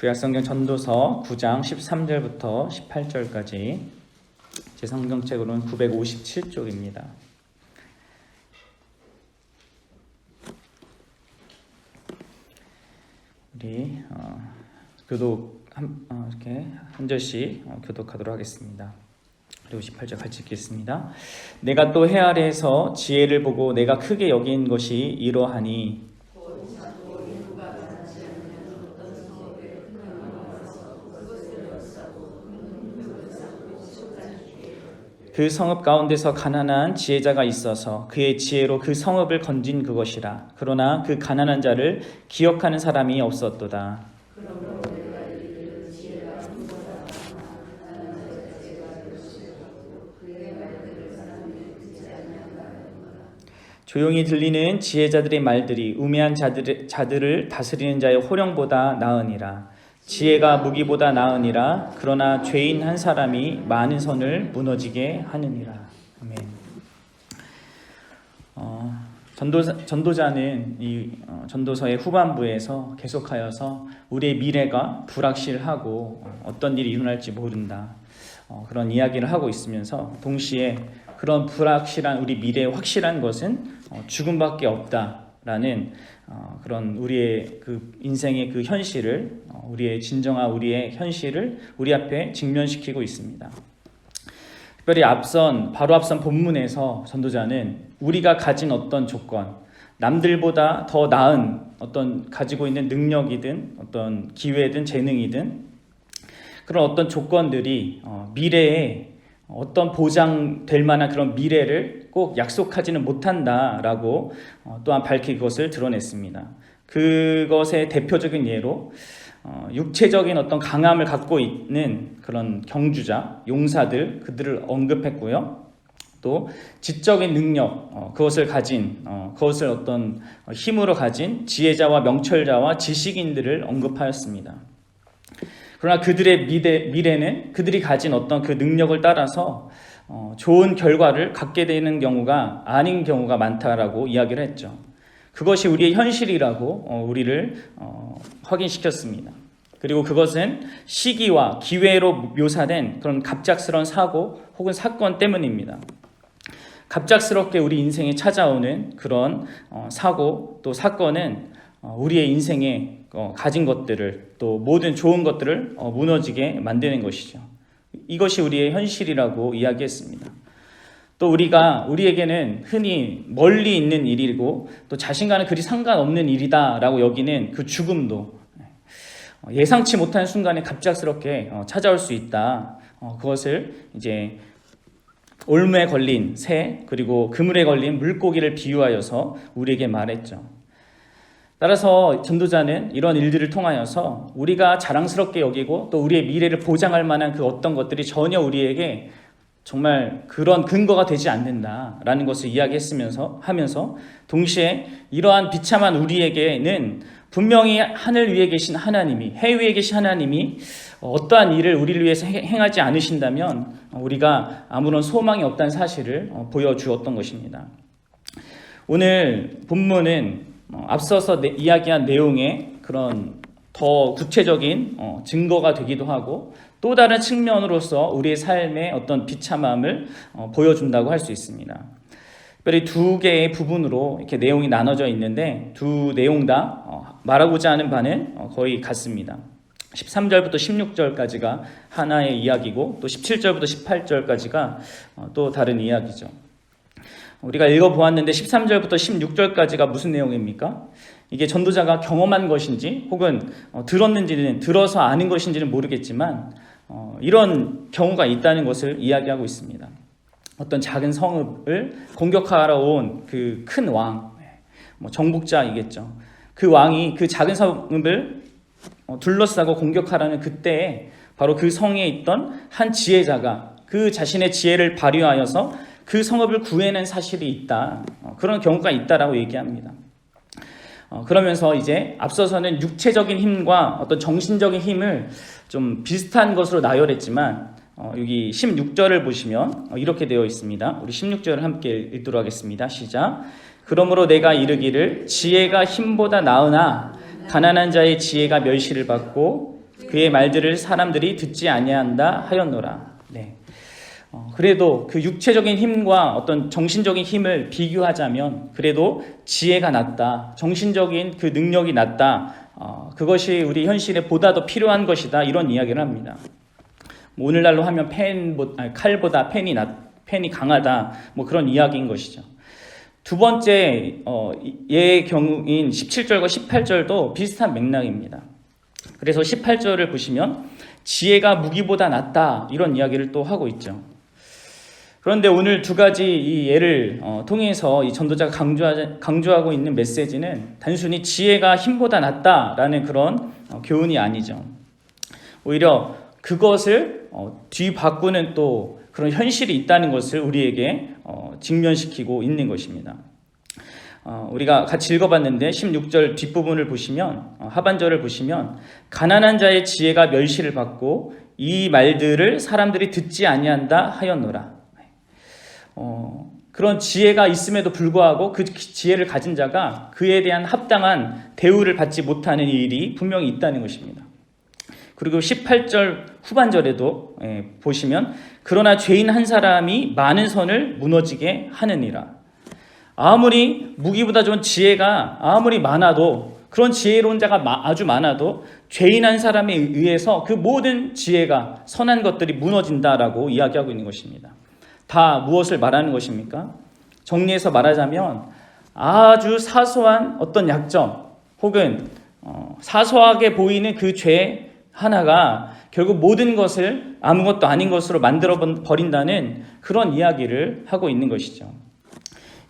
구약성경 전도서 9장 13절부터 18절까지 제 성경책으로는 957쪽입니다. 우리 교독 이렇게 한 절씩 교독하도록 하겠습니다. 그리고 18절 같이 읽겠습니다. 내가 또 해 아래에서 지혜를 보고 내가 크게 여긴 것이 이러하니 그 성읍 가운데서 가난한 지혜자가 있어서 그의 지혜로 그 성읍을 건진 그것이라. 그러나 그 가난한 자를 기억하는 사람이 없었도다. 조용히 들리는 지혜자들의 말들이 우매한 자들을 다스리는 자의 호령보다 나으니라. 지혜가 무기보다 나으니라. 그러나 죄인 한 사람이 많은 선을 무너지게 하느니라. 아멘. 전도자는 이 전도서의 후반부에서 계속하여서 우리의 미래가 불확실하고 어떤 일이 일어날지 모른다, 그런 이야기를 하고 있으면서 동시에 그런 불확실한 우리 미래의 확실한 것은 죽음밖에 없다라는 그런 우리의 그 인생의 그 현실을, 우리의 진정한 우리의 현실을 우리 앞에 직면시키고 있습니다. 특별히 바로 앞선 본문에서 전도자는 우리가 가진 어떤 조건, 남들보다 더 나은 어떤 가지고 있는 능력이든 어떤 기회든 재능이든 그런 어떤 조건들이 미래에 어떤 보장될 만한 그런 미래를 꼭 약속하지는 못한다라고 또한 밝히 그것을 드러냈습니다. 그것의 대표적인 예로 육체적인 어떤 강함을 갖고 있는 그런 경주자, 용사들, 그들을 언급했고요. 또 지적인 능력, 그것을 가진, 그것을 어떤 힘으로 가진 지혜자와 명철자와 지식인들을 언급하였습니다. 그러나 그들의 미래는 그들이 가진 어떤 그 능력을 따라서 좋은 결과를 갖게 되는 경우가 아닌 경우가 많다라고 이야기를 했죠. 그것이 우리의 현실이라고 우리를 확인시켰습니다. 그리고 그것은 시기와 기회로 묘사된 그런 갑작스러운 사고 혹은 사건 때문입니다. 갑작스럽게 우리 인생에 찾아오는 그런 사고 또 사건은 우리의 인생에 가진 것들을, 또 모든 좋은 것들을 무너지게 만드는 것이죠. 이것이 우리의 현실이라고 이야기했습니다. 또 우리에게는 흔히 멀리 있는 일이고 또 자신과는 그리 상관없는 일이다라고 여기는 그 죽음도 예상치 못한 순간에 갑작스럽게 찾아올 수 있다. 그것을 이제 올무에 걸린 새 그리고 그물에 걸린 물고기를 비유하여서 우리에게 말했죠. 따라서 전도자는 이런 일들을 통하여서 우리가 자랑스럽게 여기고 또 우리의 미래를 보장할 만한 그 어떤 것들이 전혀 우리에게 정말 그런 근거가 되지 않는다라는 것을 하면서 동시에 이러한 비참한 우리에게는 분명히 하늘 위에 계신 하나님이, 해 위에 계신 하나님이 어떠한 일을 우리를 위해서 행하지 않으신다면 우리가 아무런 소망이 없다는 사실을 보여주었던 것입니다. 오늘 본문은 앞서서 이야기한 내용의 그런 더 구체적인 증거가 되기도 하고 또 다른 측면으로서 우리의 삶의 어떤 비참함을 보여준다고 할 수 있습니다. 특별히 두 개의 부분으로 이렇게 내용이 나눠져 있는데 두 내용 다 말하고자 하는 바는 거의 같습니다. 13절부터 16절까지가 하나의 이야기고 또 17절부터 18절까지가 또 다른 이야기죠. 우리가 읽어보았는데 13절부터 16절까지가 무슨 내용입니까? 이게 전도자가 경험한 것인지 혹은 들어서 아는 것인지는 모르겠지만 이런 경우가 있다는 것을 이야기하고 있습니다. 어떤 작은 성읍을 공격하러 온 그 큰 왕, 정복자이겠죠. 그 왕이 그 작은 성읍을 둘러싸고 공격하라는 그때에 바로 그 성에 있던 한 지혜자가 그 자신의 지혜를 발휘하여서 그 성읍을 구해낸 사실이 있다. 그런 경우가 있다라고 얘기합니다. 그러면서 이제 앞서서는 육체적인 힘과 어떤 정신적인 힘을 좀 비슷한 것으로 나열했지만 여기 16절을 보시면 이렇게 되어 있습니다. 우리 16절을 함께 읽도록 하겠습니다. 시작. 그러므로 내가 이르기를 지혜가 힘보다 나으나 가난한 자의 지혜가 멸시를 받고 그의 말들을 사람들이 듣지 아니한다 하였노라. 네. 그래도 그 육체적인 힘과 어떤 정신적인 힘을 비교하자면 그래도 지혜가 낫다. 정신적인 그 능력이 낫다. 그것이 우리 현실에 보다 더 필요한 것이다. 이런 이야기를 합니다. 오늘날로 하면 칼보다 펜이 강하다. 뭐 그런 이야기인 것이죠. 두 번째 예의 경우인 17절과 18절도 비슷한 맥락입니다. 그래서 18절을 보시면 지혜가 무기보다 낫다. 이런 이야기를 또 하고 있죠. 그런데 오늘 두 가지 이 예를 통해서 이 전도자가 강조하고 있는 메시지는 단순히 지혜가 힘보다 낫다라는 그런 교훈이 아니죠. 오히려 그것을 뒤바꾸는 또 그런 현실이 있다는 것을 우리에게 직면시키고 있는 것입니다. 우리가 같이 읽어봤는데 16절 뒷부분을 보시면 하반절을 보시면 가난한 자의 지혜가 멸시를 받고 이 말들을 사람들이 듣지 아니한다 하였노라. 그런 지혜가 있음에도 불구하고 그 지혜를 가진 자가 그에 대한 합당한 대우를 받지 못하는 일이 분명히 있다는 것입니다. 그리고 18절 후반절에도 보시면 그러나 죄인 한 사람이 많은 선을 무너지게 하느니라. 아무리 무기보다 좋은 지혜가 아무리 많아도 그런 지혜로운 자가 아주 많아도 죄인 한 사람에 의해서 그 모든 지혜가 선한 것들이 무너진다라고 이야기하고 있는 것입니다. 다 무엇을 말하는 것입니까? 정리해서 말하자면 아주 사소한 어떤 약점 혹은 사소하게 보이는 그 죄 하나가 결국 모든 것을 아무것도 아닌 것으로 만들어 버린다는 그런 이야기를 하고 있는 것이죠.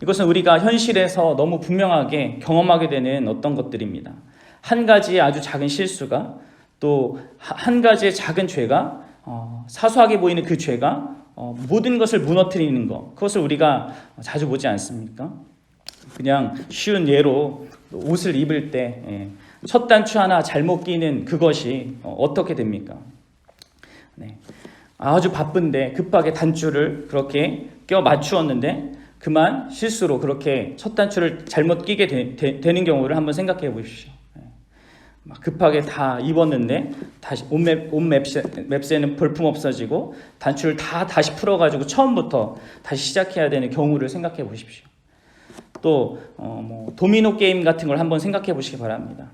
이것은 우리가 현실에서 너무 분명하게 경험하게 되는 어떤 것들입니다. 한 가지의 아주 작은 실수가 또 한 가지의 작은 죄가 사소하게 보이는 그 죄가 모든 것을 무너뜨리는 것, 그것을 우리가 자주 보지 않습니까? 그냥 쉬운 예로 옷을 입을 때 첫 단추 하나 잘못 끼는 그것이 어떻게 됩니까? 네. 아주 바쁜데 급하게 단추를 그렇게 껴 맞추었는데 그만 실수로 그렇게 첫 단추를 잘못 끼게 되는 경우를 한번 생각해 보십시오. 막 급하게 다 입었는데 다시 옷 맵새는 볼품 없어지고 단추를 다시 풀어가지고 처음부터 다시 시작해야 되는 경우를 생각해 보십시오. 또 도미노 게임 같은 걸 한번 생각해 보시기 바랍니다.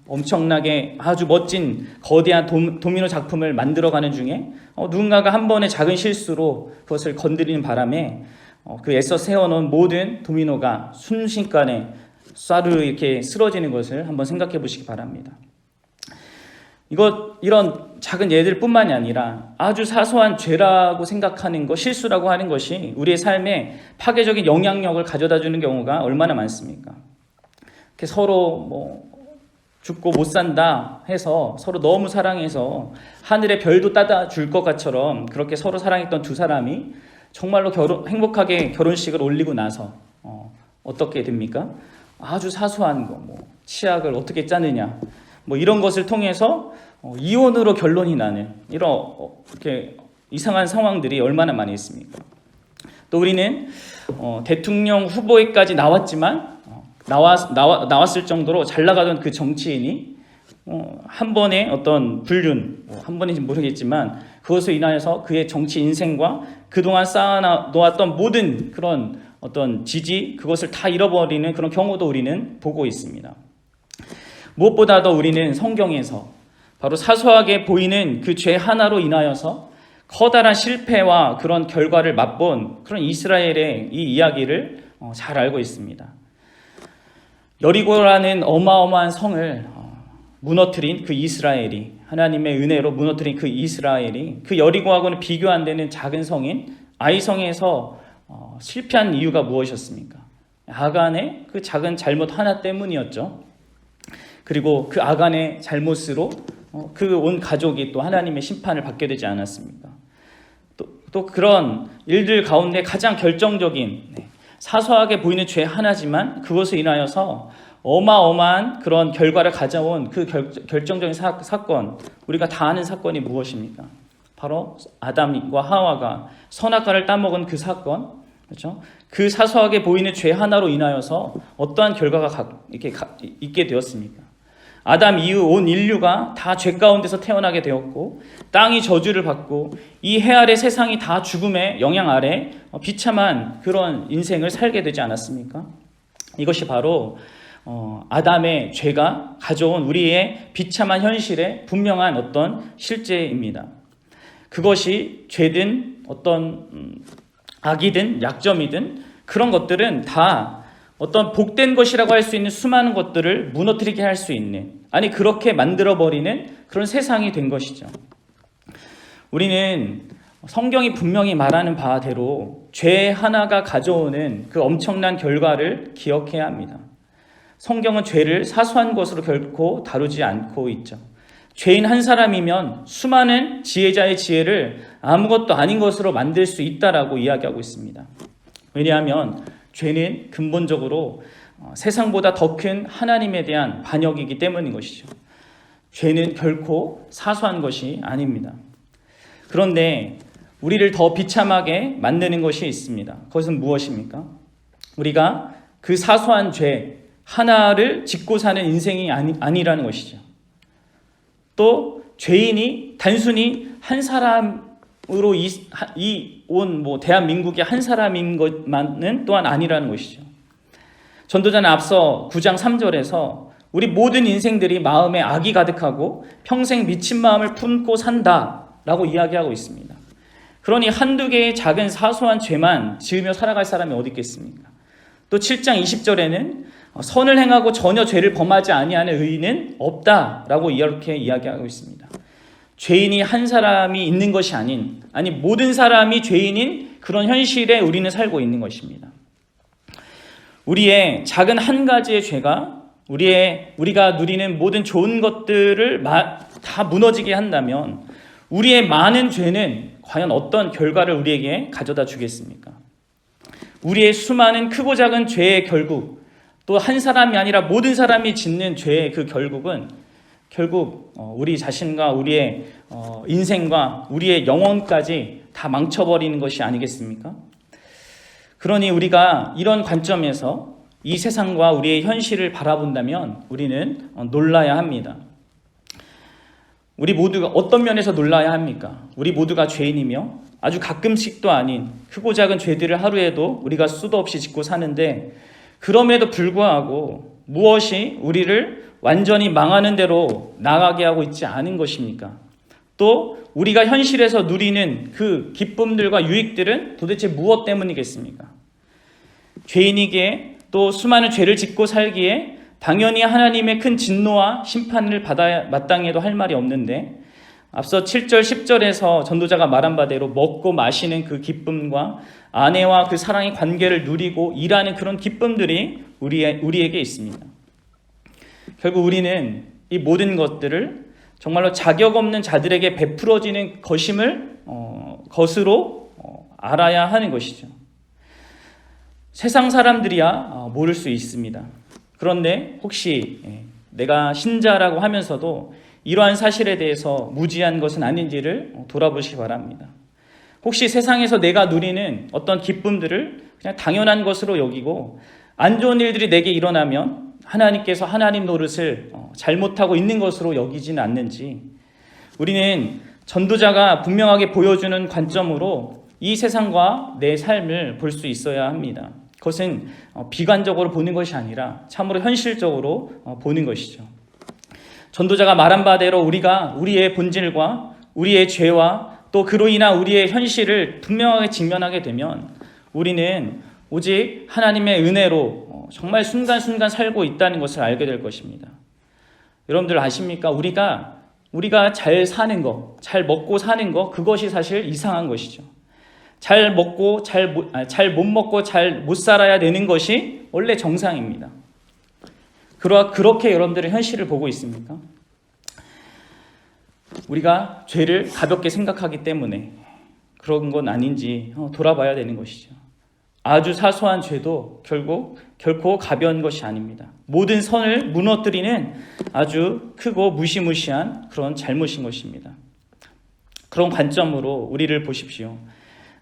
엄청나게 아주 멋진 거대한 도미노 작품을 만들어가는 중에 누군가가 한 번의 작은 실수로 그것을 건드리는 바람에 그 애써 세워놓은 모든 도미노가 순식간에 쏴르 이렇게 쓰러지는 것을 한번 생각해 보시기 바랍니다. 이런 작은 예들뿐만이 아니라 아주 사소한 죄라고 생각하는 것, 실수라고 하는 것이 우리의 삶에 파괴적인 영향력을 가져다 주는 경우가 얼마나 많습니까? 이렇게 서로 죽고 못 산다 해서 서로 너무 사랑해서 하늘의 별도 따다 줄 것 같처럼 그렇게 서로 사랑했던 두 사람이 정말로 행복하게 결혼식을 올리고 나서 어떻게 됩니까? 아주 사소한 거, 치약을 어떻게 짜느냐, 이런 것을 통해서 이혼으로 결론이 나는 이렇게 이상한 상황들이 얼마나 많이 있습니까? 또 우리는 대통령 후보에까지 나왔지만 나왔을 정도로 잘 나가던 그 정치인이 한 번의 어떤 불륜, 한 번인지 모르겠지만 그것으로 인하여서 그의 정치 인생과 그동안 쌓아놓았던 모든 그런 어떤 지지, 그것을 다 잃어버리는 그런 경우도 우리는 보고 있습니다. 무엇보다도 우리는 성경에서 바로 사소하게 보이는 그 죄 하나로 인하여서 커다란 실패와 그런 결과를 맛본 그런 이스라엘의 이 이야기를 잘 알고 있습니다. 여리고라는 어마어마한 성을 무너뜨린 그 이스라엘이, 하나님의 은혜로 무너뜨린 그 이스라엘이 그 여리고하고는 비교 안 되는 작은 성인 아이성에서 실패한 이유가 무엇이었습니까? 아간의 그 작은 잘못 하나 때문이었죠. 그리고 그 아간의 잘못으로 그 온 가족이 또 하나님의 심판을 받게 되지 않았습니까? 또 그런 일들 가운데 가장 결정적인, 사소하게 보이는 죄 하나지만 그것을 인하여서 어마어마한 그런 결과를 가져온 그 결정적인 사건, 우리가 다 아는 사건이 무엇입니까? 바로 아담과 하와가 선악과를 따먹은 그 사건, 그렇죠? 그 사소하게 보이는 죄 하나로 인하여서 어떠한 결과가 이렇게 있게 되었습니까? 아담 이후 온 인류가 다 죄 가운데서 태어나게 되었고 땅이 저주를 받고 이 해 아래 세상이 다 죽음의 영향 아래 비참한 그런 인생을 살게 되지 않았습니까? 이것이 바로 아담의 죄가 가져온 우리의 비참한 현실의 분명한 어떤 실제입니다. 그것이 죄든 어떤 악이든 약점이든 그런 것들은 다 어떤 복된 것이라고 할 수 있는 수많은 것들을 무너뜨리게 할 수 있는, 아니 그렇게 만들어버리는 그런 세상이 된 것이죠. 우리는 성경이 분명히 말하는 바대로 죄 하나가 가져오는 그 엄청난 결과를 기억해야 합니다. 성경은 죄를 사소한 것으로 결코 다루지 않고 있죠. 죄인 한 사람이면 수많은 지혜자의 지혜를 아무것도 아닌 것으로 만들 수 있다라고 이야기하고 있습니다. 왜냐하면 죄는 근본적으로 세상보다 더 큰 하나님에 대한 반역이기 때문인 것이죠. 죄는 결코 사소한 것이 아닙니다. 그런데 우리를 더 비참하게 만드는 것이 있습니다. 그것은 무엇입니까? 우리가 그 사소한 죄 하나를 짓고 사는 인생이 아니라는 것이죠. 또 죄인이 단순히 한 사람으로 온 대한민국의 한 사람인 것만은 또한 아니라는 것이죠. 전도자는 앞서 9장 3절에서 우리 모든 인생들이 마음에 악이 가득하고 평생 미친 마음을 품고 산다라고 이야기하고 있습니다. 그러니 한두 개의 작은 사소한 죄만 지으며 살아갈 사람이 어디 있겠습니까? 또 7장 20절에는 선을 행하고 전혀 죄를 범하지 아니하는 의인은 없다라고 이렇게 이야기하고 있습니다. 죄인이 한 사람이 있는 것이 아니 모든 사람이 죄인인 그런 현실에 우리는 살고 있는 것입니다. 우리의 작은 한 가지의 죄가 우리가 누리는 모든 좋은 것들을 다 무너지게 한다면 우리의 많은 죄는 과연 어떤 결과를 우리에게 가져다 주겠습니까? 우리의 수많은 크고 작은 죄의 결국, 또 한 사람이 아니라 모든 사람이 짓는 죄의 그 결국은 결국 우리 자신과 우리의 인생과 우리의 영혼까지 다 망쳐버리는 것이 아니겠습니까? 그러니 우리가 이런 관점에서 이 세상과 우리의 현실을 바라본다면 우리는 놀라야 합니다. 우리 모두가 어떤 면에서 놀라야 합니까? 우리 모두가 죄인이며 아주 가끔씩도 아닌 크고 작은 죄들을 하루에도 우리가 수도 없이 짓고 사는데, 그럼에도 불구하고 무엇이 우리를 완전히 망하는 대로 나가게 하고 있지 않은 것입니까? 또 우리가 현실에서 누리는 그 기쁨들과 유익들은 도대체 무엇 때문이겠습니까? 죄인이기에 또 수많은 죄를 짓고 살기에 당연히 하나님의 큰 진노와 심판을 받아야 마땅해도 할 말이 없는데, 앞서 7절 10절에서 전도자가 말한 바대로 먹고 마시는 그 기쁨과 아내와 그 사랑의 관계를 누리고 일하는 그런 기쁨들이 우리에게 있습니다. 결국 우리는 이 모든 것들을 정말로 자격 없는 자들에게 베풀어지는 것으로 알아야 하는 것이죠. 세상 사람들이야 모를 수 있습니다. 그런데 혹시 내가 신자라고 하면서도 이러한 사실에 대해서 무지한 것은 아닌지를 돌아보시기 바랍니다. 혹시 세상에서 내가 누리는 어떤 기쁨들을 그냥 당연한 것으로 여기고 안 좋은 일들이 내게 일어나면 하나님께서 하나님 노릇을 잘못하고 있는 것으로 여기지는 않는지, 우리는 전도자가 분명하게 보여주는 관점으로 이 세상과 내 삶을 볼 수 있어야 합니다. 그것은 비관적으로 보는 것이 아니라 참으로 현실적으로 보는 것이죠. 전도자가 말한 바대로 우리가 우리의 본질과 우리의 죄와 또 그로 인한 우리의 현실을 분명하게 직면하게 되면 우리는 오직 하나님의 은혜로 정말 순간순간 살고 있다는 것을 알게 될 것입니다. 여러분들 아십니까? 우리가 잘 사는 거, 잘 먹고 사는 거, 그것이 사실 이상한 것이죠. 잘 먹고 잘 못 먹고 잘 못 살아야 되는 것이 원래 정상입니다. 그렇게 여러분들은 현실을 보고 있습니까? 우리가 죄를 가볍게 생각하기 때문에 그런 건 아닌지 돌아봐야 되는 것이죠. 아주 사소한 죄도 결코 가벼운 것이 아닙니다. 모든 선을 무너뜨리는 아주 크고 무시무시한 그런 잘못인 것입니다. 그런 관점으로 우리를 보십시오.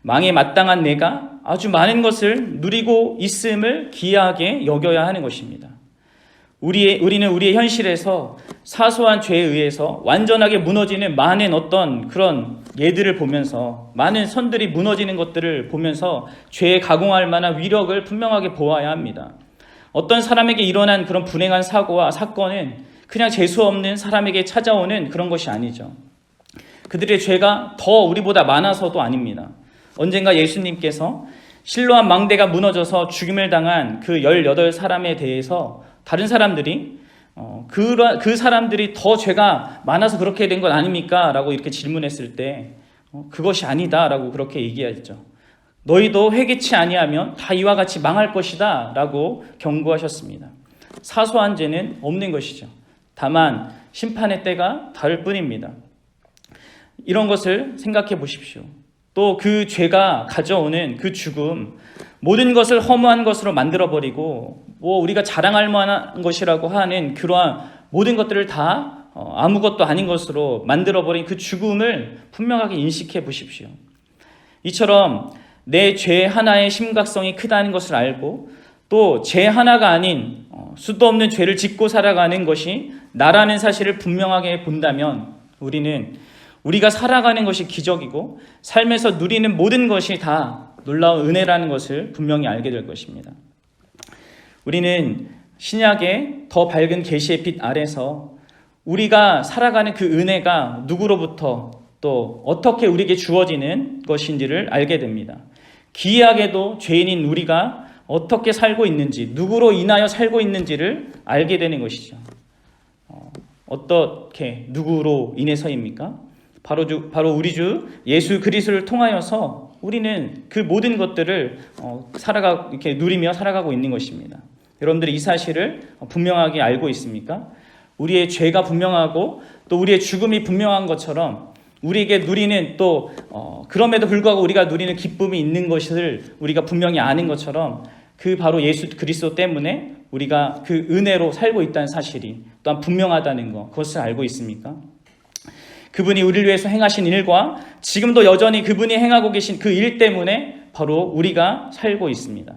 망에 마땅한 내가 아주 많은 것을 누리고 있음을 기이하게 여겨야 하는 것입니다. 우리는 우리의 현실에서 사소한 죄에 의해서 완전하게 무너지는 많은 어떤 그런 예들을 보면서, 많은 선들이 무너지는 것들을 보면서 죄에 가공할 만한 위력을 분명하게 보아야 합니다. 어떤 사람에게 일어난 그런 불행한 사고와 사건은 그냥 재수 없는 사람에게 찾아오는 그런 것이 아니죠. 그들의 죄가 더 우리보다 많아서도 아닙니다. 언젠가 예수님께서 실로암 망대가 무너져서 죽임을 당한 그 18사람에 대해서 다른 사람들이 그 사람들이 더 죄가 많아서 그렇게 된 건 아닙니까? 라고 이렇게 질문했을 때 그것이 아니다 라고 그렇게 얘기했죠. 너희도 회개치 아니하면 다 이와 같이 망할 것이다 라고 경고하셨습니다. 사소한 죄는 없는 것이죠. 다만 심판의 때가 다를 뿐입니다. 이런 것을 생각해 보십시오. 또 그 죄가 가져오는 그 죽음, 모든 것을 허무한 것으로 만들어버리고 우리가 자랑할 만한 것이라고 하는 그러한 모든 것들을 다 아무것도 아닌 것으로 만들어버린 그 죽음을 분명하게 인식해 보십시오. 이처럼 내 죄 하나의 심각성이 크다는 것을 알고 또 죄 하나가 아닌 수도 없는 죄를 짓고 살아가는 것이 나라는 사실을 분명하게 본다면 우리가 살아가는 것이 기적이고 삶에서 누리는 모든 것이 다 놀라운 은혜라는 것을 분명히 알게 될 것입니다. 우리는 신약의 더 밝은 계시의 빛 아래서 우리가 살아가는 그 은혜가 누구로부터 또 어떻게 우리에게 주어지는 것인지를 알게 됩니다. 기이하게도 죄인인 우리가 어떻게 살고 있는지, 누구로 인하여 살고 있는지를 알게 되는 것이죠. 어떻게, 누구로 인해서입니까? 바로 우리 주 예수 그리스도를 통하여서 우리는 그 모든 것들을 이렇게 누리며 살아가고 있는 것입니다. 여러분들이 이 사실을 분명하게 알고 있습니까? 우리의 죄가 분명하고 또 우리의 죽음이 분명한 것처럼 우리에게 누리는 또 그럼에도 불구하고 우리가 누리는 기쁨이 있는 것을 우리가 분명히 아는 것처럼 그 바로 예수 그리스도 때문에 우리가 그 은혜로 살고 있다는 사실이 또한 분명하다는 것, 그것을 알고 있습니까? 그분이 우리를 위해서 행하신 일과 지금도 여전히 그분이 행하고 계신 그 일 때문에 바로 우리가 살고 있습니다.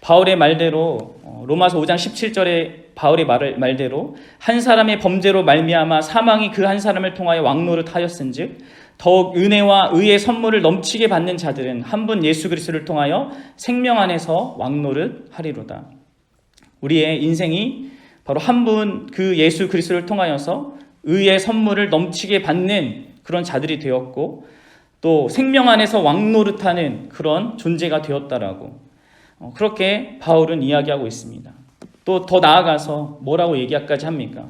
바울의 말대로 로마서 5장 17절에 바울의 말대로 한 사람의 범죄로 말미암아 사망이 그 한 사람을 통하여 왕노릇하였은즉 더욱 은혜와 의의 선물을 넘치게 받는 자들은 한 분 예수 그리스도를 통하여 생명 안에서 왕노릇하리로다. 우리의 인생이 바로 한 분 그 예수 그리스도를 통하여서 의의 선물을 넘치게 받는 그런 자들이 되었고 또 생명 안에서 왕노릇하는 그런 존재가 되었다라고 그렇게 바울은 이야기하고 있습니다. 또 더 나아가서 뭐라고 얘기까지 합니까?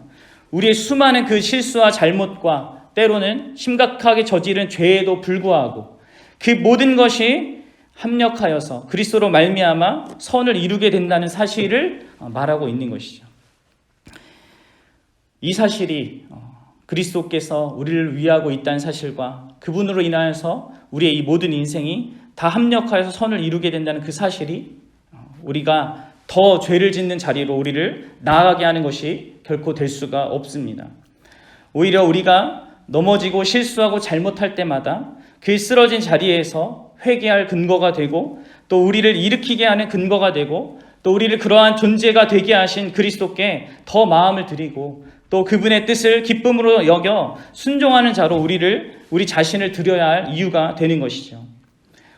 우리의 수많은 그 실수와 잘못과 때로는 심각하게 저지른 죄에도 불구하고 그 모든 것이 합력하여서 그리스도로 말미암아 선을 이루게 된다는 사실을 말하고 있는 것이죠. 이 사실이 그리스도께서 우리를 위하고 있다는 사실과 그분으로 인하여서 우리의 이 모든 인생이 다 합력하여서 선을 이루게 된다는 그 사실이 우리가 더 죄를 짓는 자리로 우리를 나아가게 하는 것이 결코 될 수가 없습니다. 오히려 우리가 넘어지고 실수하고 잘못할 때마다 그 쓰러진 자리에서 회개할 근거가 되고 또 우리를 일으키게 하는 근거가 되고 또 우리를 그러한 존재가 되게 하신 그리스도께 더 마음을 드리고 또 그분의 뜻을 기쁨으로 여겨 순종하는 자로 우리 자신을 드려야 할 이유가 되는 것이죠.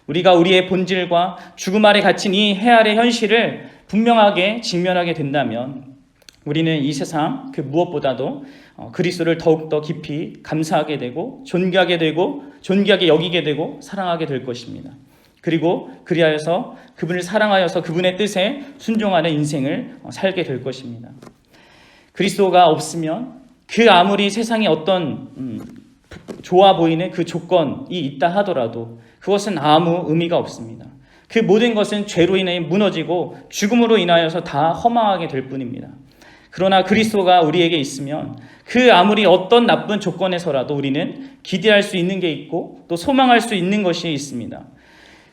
우리가 우리의 본질과 죽음 아래 갇힌 이 해아의 현실을 분명하게 직면하게 된다면 우리는 이 세상 그 무엇보다도 그리스도를 더욱더 깊이 감사하게 되고 존귀하게 여기게 되고 사랑하게 될 것입니다. 그리고 그리하여서 그분을 사랑하여서 그분의 뜻에 순종하는 인생을 살게 될 것입니다. 그리스도가 없으면 그 아무리 세상에 어떤 좋아 보이는 그 조건이 있다 하더라도 그것은 아무 의미가 없습니다. 그 모든 것은 죄로 인해 무너지고 죽음으로 인하여서 다 허망하게 될 뿐입니다. 그러나 그리스도가 우리에게 있으면 그 아무리 어떤 나쁜 조건에서라도 우리는 기대할 수 있는 게 있고 또 소망할 수 있는 것이 있습니다.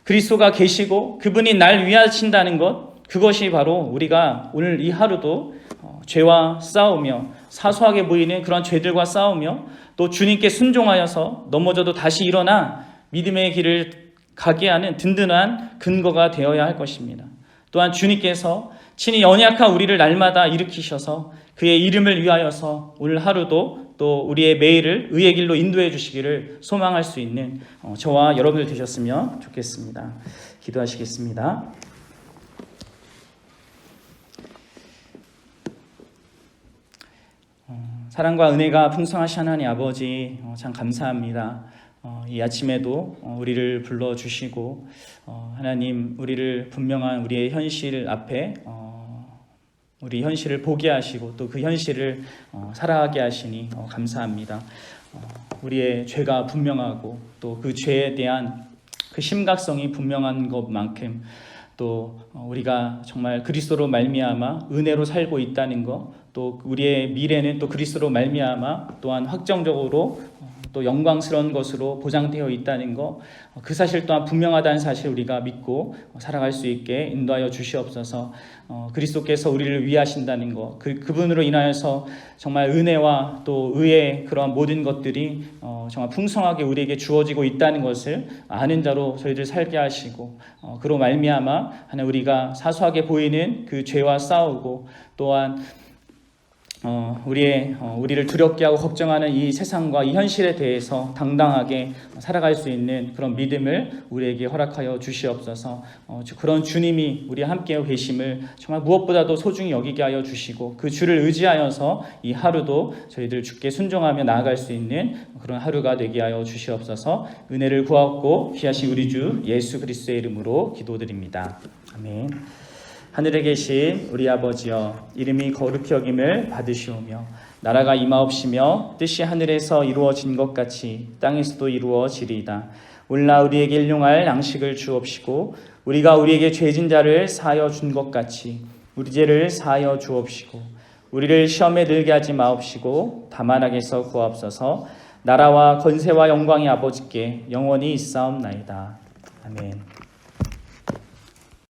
그리스도가 계시고 그분이 날 위하신다는 것, 그것이 바로 우리가 오늘 이 하루도 죄와 싸우며 사소하게 보이는 그런 죄들과 싸우며 또 주님께 순종하여서 넘어져도 다시 일어나 믿음의 길을 가게 하는 든든한 근거가 되어야 할 것입니다. 또한 주님께서 친히 연약한 우리를 날마다 일으키셔서 그의 이름을 위하여서 오늘 하루도 또 우리의 매일을 의의 길로 인도해 주시기를 소망할 수 있는 저와 여러분들 되셨으면 좋겠습니다. 기도하시겠습니다. 사랑과 은혜가 풍성하신 하나님 아버지, 참 감사합니다. 이 아침에도 우리를 불러주시고 하나님 우리를 분명한 우리의 현실 앞에 우리 현실을 보게 하시고 또 그 현실을 살아가게 하시니 감사합니다. 우리의 죄가 분명하고 또 그 죄에 대한 그 심각성이 분명한 것만큼 또 우리가 정말 그리스도로 말미암아 은혜로 살고 있다는 것, 또 우리의 미래는 또 그리스도로 말미암아 또한 확정적으로 또 영광스러운 것으로 보장되어 있다는 것, 그 사실 또한 분명하다는 사실 우리가 믿고 살아갈 수 있게 인도하여 주시옵소서. 그리스도께서 우리를 위하신다는 것, 그분으로 인하여서 정말 은혜와 또 의의 그러한 모든 것들이 정말 풍성하게 우리에게 주어지고 있다는 것을 아는 자로 저희들 살게 하시고, 그로 말미암아 하나 우리가 사소하게 보이는 그 죄와 싸우고 또한 우리를 두렵게 하고 걱정하는 이 세상과 이 현실에 대해서 당당하게 살아갈 수 있는 그런 믿음을 우리에게 허락하여 주시옵소서. 그런 주님이 우리와 함께 계심을 정말 무엇보다도 소중히 여기게 하여 주시고 그 주를 의지하여서 이 하루도 저희들 주께 순종하며 나아갈 수 있는 그런 하루가 되게 하여 주시옵소서. 은혜를 구하옵고 귀하신 우리 주 예수 그리스도의 이름으로 기도드립니다. 아멘. 하늘에 계신 우리 아버지여, 이름이 거룩히 여김을 받으시오며 나라가 임하옵시며 뜻이 하늘에서 이루어진 것 같이 땅에서도 이루어지리이다. 오늘날 우리에게 일용할 양식을 주옵시고 우리가 우리에게 죄진 자를 사하여 준 것 같이 우리 죄를 사하여 주옵시고 우리를 시험에 들게 하지 마옵시고 다만 악에서 구하옵소서. 나라와 권세와 영광이 아버지께 영원히 있사옵나이다. 아멘.